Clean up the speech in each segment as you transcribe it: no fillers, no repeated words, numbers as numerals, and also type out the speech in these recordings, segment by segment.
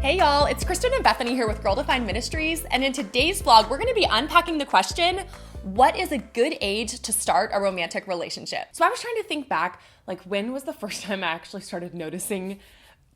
Hey y'all, it's Kristen and Bethany here with Girl Defined Ministries, and in today's vlog, we're gonna be unpacking the question, what is a good age to start a romantic relationship? So I was trying to think back, like when was the first time I actually started noticing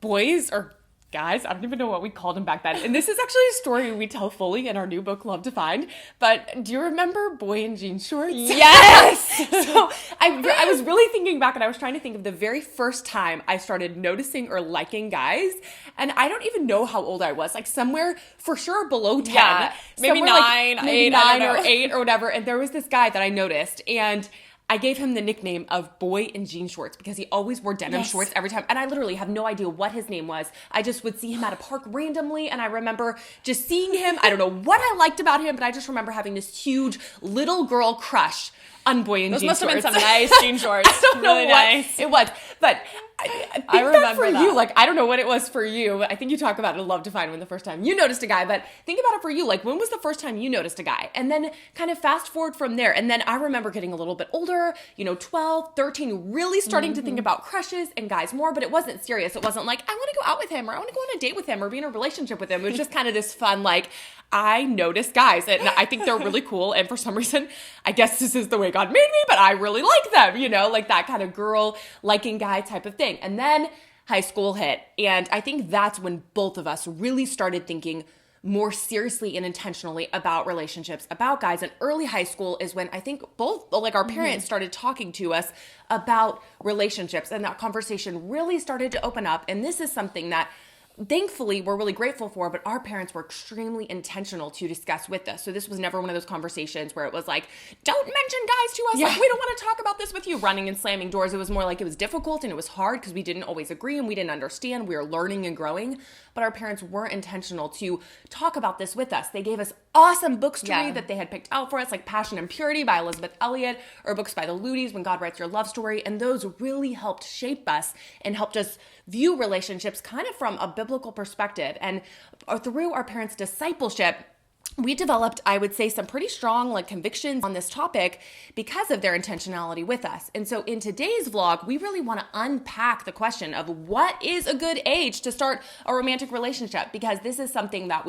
boys or guys, I don't even know what we called them back then. And this is actually a story we tell fully in our new book, Love Defined. But do you remember boy in jean shorts? Yes! So I was really thinking back, and I was trying to think of the very first time I started noticing or liking guys. And I don't even know how old I was, like somewhere for sure below 10. Yeah, maybe Somewhere nine, like, maybe eight, I 9 don't or know. 8 or whatever. And there was this guy that I noticed, and I gave him the nickname of Boy in Jean Shorts because he always wore denim shorts every time. And I literally have no idea what his name was. I just would see him at a park randomly. And I remember just seeing him. I don't know what I liked about him, but I just remember having this huge little girl crush on Boy in Jean Shorts. Those must have been some nice jean shorts. I don't know Really what nice. it was. But I think I that remember for that. you, like, I don't know what it was for you. I think you talk about it in Love Defined when the first time you noticed a guy, but think about it for you. Like, when was the first time you noticed a guy? And then kind of fast forward from there. And then I remember getting a little bit older, 12, 13, really starting to think about crushes and guys more, but it wasn't serious. It wasn't like, I want to go out with him, or I want to go on a date with him, or be in a relationship with him. It was just kind of this fun, like, I notice guys and I think they're really cool. And for some reason, I guess this is the way God made me, but I really like them, like that kind of girl liking guy type of thing. And then high school hit. And I think that's when both of us really started thinking more seriously and intentionally about relationships, about guys. And early high school is when I think both, like our parents started talking to us about relationships, and that conversation really started to open up. And this is something that thankfully we're really grateful for, but our parents were extremely intentional to discuss with us. So this was never one of those conversations where it was like, don't mention guys to us. Like, we don't want to talk about this with you, running and slamming doors. It was more like it was difficult and it was hard because we didn't always agree and we didn't understand. We were learning and growing, but our parents were intentional to talk about this with us. They gave us awesome books to read that they had picked out for us, like Passion and Purity by Elizabeth Elliot, or books by the Ludys, When God Writes Your Love Story. And those really helped shape us and helped us view relationships kind of from a biblical perspective. And through our parents' discipleship, we developed, I would say, some pretty strong convictions on this topic because of their intentionality with us. And so in today's vlog, we really want to unpack the question of what is a good age to start a romantic relationship, because this is something that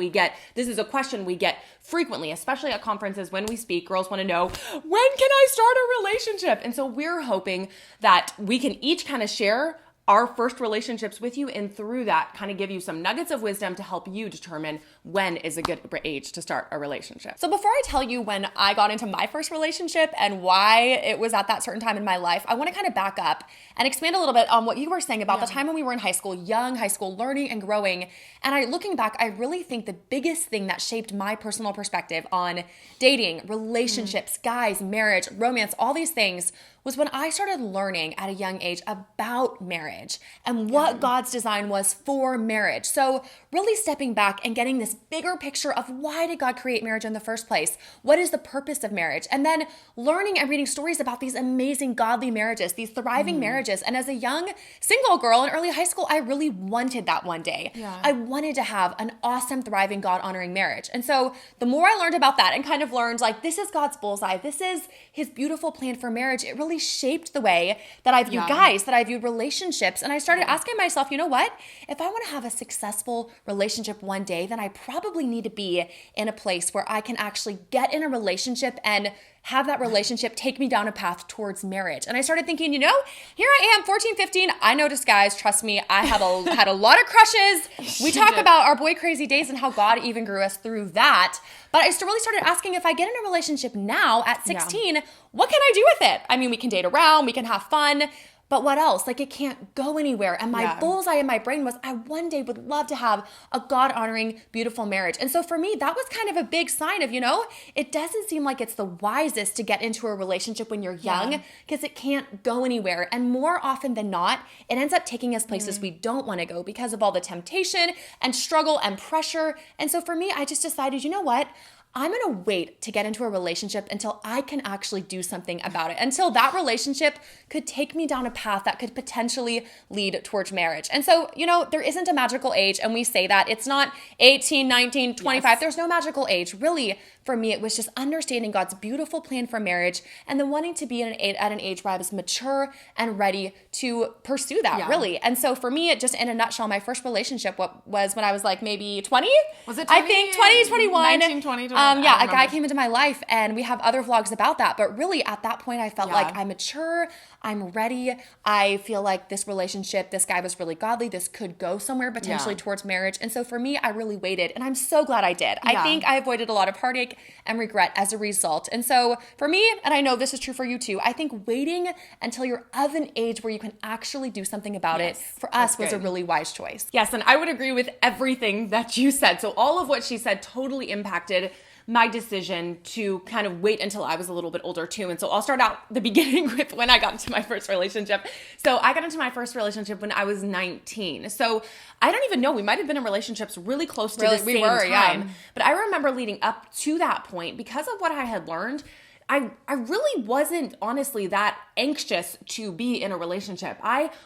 this is a question we get frequently, especially at conferences when we speak. Girls want to know, when can I start a relationship? And so we're hoping that we can each kind of share our first relationships with you, and through that kind of give you some nuggets of wisdom to help you determine when is a good age to start a relationship. So before I tell you when I got into my first relationship and why it was at that certain time in my life, I want to kind of back up and expand a little bit on what you were saying about the time when we were in high school, young high school, learning and growing. And looking back, I really think the biggest thing that shaped my personal perspective on dating, relationships, guys, marriage, romance, all these things was when I started learning at a young age about marriage and what God's design was for marriage. So really stepping back and getting this bigger picture of, why did God create marriage in the first place? What is the purpose of marriage? And then learning and reading stories about these amazing godly marriages, these thriving marriages. And as a young single girl in early high school, I really wanted that one day. I wanted to have an awesome, thriving, God-honoring marriage. And so the more I learned about that and kind of learned, like, this is God's bullseye, this is his beautiful plan for marriage, it really shaped the way that I viewed guys, that I viewed relationships. And I started asking myself, you know what? If I want to have a successful relationship one day, then I probably need to be in a place where I can actually get in a relationship and have that relationship take me down a path towards marriage. And I started thinking, here I am, 14, 15. I noticed guys, trust me, I had a lot of crushes. We talk about our boy crazy days and how God even grew us through that. But I really started asking, if I get in a relationship now at 16, what can I do with it? I mean, we can date around, we can have fun, but what else? Like, it can't go anywhere. And my bullseye in my brain was, I one day would love to have a God-honoring, beautiful marriage. And so for me, that was kind of a big sign of, it doesn't seem like it's the wisest to get into a relationship when you're young, because it can't go anywhere. And more often than not, it ends up taking us places we don't want to go because of all the temptation and struggle and pressure. And so for me, I just decided, you know what? I'm going to wait to get into a relationship until I can actually do something about it, until that relationship could take me down a path that could potentially lead towards marriage. And so, there isn't a magical age, and we say that. It's not 18, 19, 25. Yes. There's no magical age. Really, for me, it was just understanding God's beautiful plan for marriage and then wanting to be at an age where I was mature and ready to pursue that, really. And so for me, it just in a nutshell, my first relationship was when I was like maybe 20. Was it 20? I think 20, 21. 19, 20, 21. A guy came into my life, and we have other vlogs about that. But really, at that point, I felt like I'm mature, I'm ready. I feel like this relationship, this guy was really godly. This could go somewhere potentially towards marriage. And so for me, I really waited, and I'm so glad I did. I think I avoided a lot of heartache and regret as a result. And so for me, and I know this is true for you too, I think waiting until you're of an age where you can actually do something about it for us was a really wise choice. Yes, and I would agree with everything that you said. So all of what she said totally impacted my decision to kind of wait until I was a little bit older too. And so I'll start out the beginning with when I got into my first relationship. So I got into my first relationship when I was 19. So I don't even know, we might have been in relationships really close to the same time. Yeah. But I remember leading up to that point, because of what I had learned, I really wasn't honestly that anxious to be in a relationship.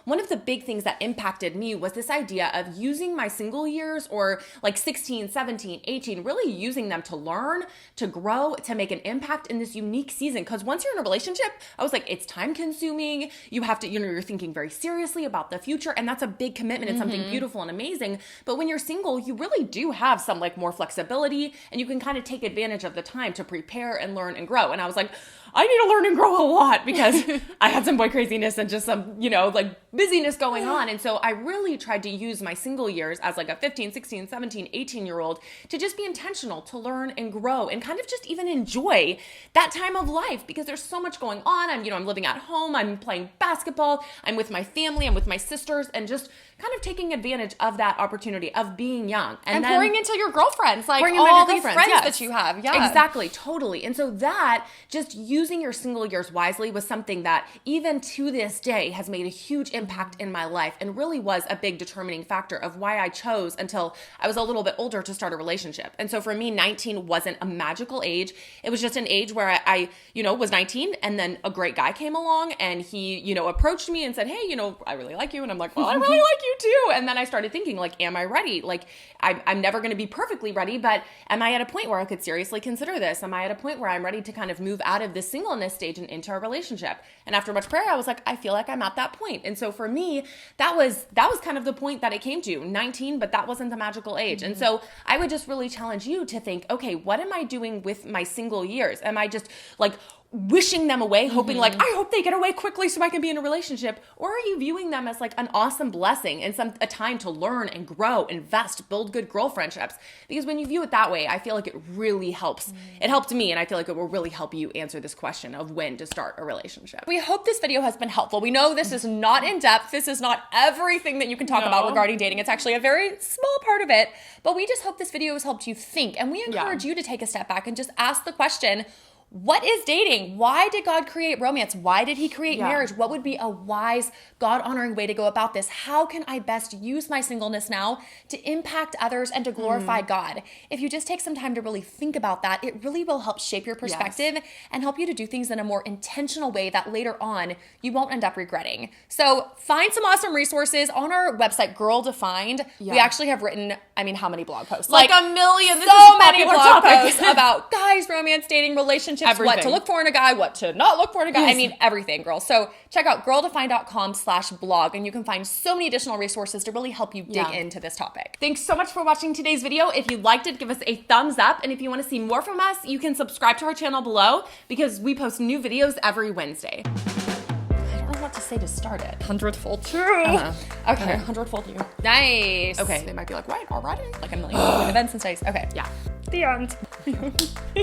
One of the big things that impacted me was this idea of using my single years, or like 16, 17, 18, really using them to learn, to grow, to make an impact in this unique season. Because once you're in a relationship, I was like, it's time consuming. You have to, you're thinking very seriously about the future, and that's a big commitment. It's something beautiful and amazing. But when you're single, you really do have some like more flexibility, and you can kind of take advantage of the time to prepare and learn and grow. And I was like, I need to learn and grow a lot, because I had some boy craziness and just some, like busyness going on. And so I really tried to use my single years as like a 15, 16, 17, 18-year-old to just be intentional, to learn and grow, and kind of just even enjoy that time of life, because there's so much going on. I'm living at home, I'm playing basketball, I'm with my family, I'm with my sisters, and just kind of taking advantage of that opportunity of being young. And then pouring into your girlfriends, like all these friends that you have. Yeah, exactly, totally. And so that, just using your single years wisely, was something that even to this day has made a huge impact in my life, and really was a big determining factor of why I chose, until I was a little bit older, to start a relationship. And so for me, 19 wasn't a magical age. It was just an age where I was 19, and then a great guy came along, and he, approached me and said, hey, I really like you. And I'm like, well, I really like you too. And then I started thinking, like, am I ready? Like, I'm never going to be perfectly ready, but am I at a point where I could seriously consider this? Am I at a point where I'm ready to kind of move out of this singleness stage and into a relationship? And after much prayer, I was like, I feel like I'm at that point. And so for me, that was kind of the point that it came to, 19, but that wasn't the magical age. And so I would just really challenge you to think, okay, what am I doing with my single years? Am I just like wishing them away, hoping like, I hope they get away quickly so I can be in a relationship? Or are you viewing them as like an awesome blessing and a time to learn and grow, invest, build good girl friendships? Because when you view it that way, I feel like it really helps. It helped me, and I feel like it will really help you answer this question of when to start a relationship. We hope this video has been helpful. We know this is not in depth. This is not everything that you can talk about regarding dating. It's actually a very small part of it, but we just hope this video has helped you think, and we encourage you to take a step back and just ask the question, what is dating? Why did God create romance? Why did he create marriage? What would be a wise, God-honoring way to go about this? How can I best use my singleness now to impact others and to glorify God? If you just take some time to really think about that, it really will help shape your perspective and help you to do things in a more intentional way that later on you won't end up regretting. So find some awesome resources on our website, Girl Defined. We actually have written, how many blog posts? Like a million. So many blog posts about guys, romance, dating, relationships, everything. What to look for in a guy, what to not look for in a guy. Everything, girl. So check out girldefined.com/blog, and you can find so many additional resources to really help you dig into this topic. Thanks so much for watching today's video. If you liked it, give us a thumbs up. And if you want to see more from us, you can subscribe to our channel below, because we post new videos every Wednesday. I don't know what to say to start it. 100-fold true. Okay. 100-fold you. Nice. Okay. They might be like, what? Already? Like a million events and studies. Okay. Yeah. The end.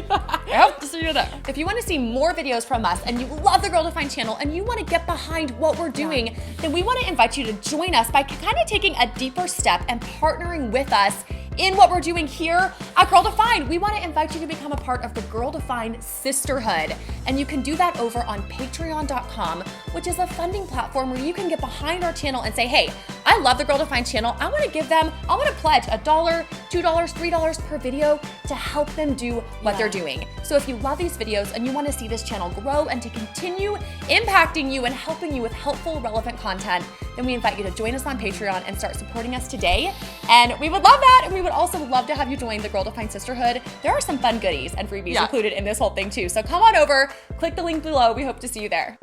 I hope to see you there. If you want to see more videos from us and you love the Girl Defined channel and you want to get behind what we're doing, then we want to invite you to join us by kind of taking a deeper step and partnering with us in what we're doing here at Girl Defined. We want to invite you to become a part of the Girl Defined Sisterhood. And you can do that over on patreon.com, which is a funding platform where you can get behind our channel and say, hey, I love the Girl Defined channel. I want to pledge $1, $2, $3 per video to help them do what they're doing. So if you love these videos and you want to see this channel grow and to continue impacting you and helping you with helpful, relevant content, then we invite you to join us on Patreon and start supporting us today. And we would love that. And we would also love to have you join the Girl Defined Sisterhood. There are some fun goodies and freebies included in this whole thing too. So come on over, click the link below. We hope to see you there.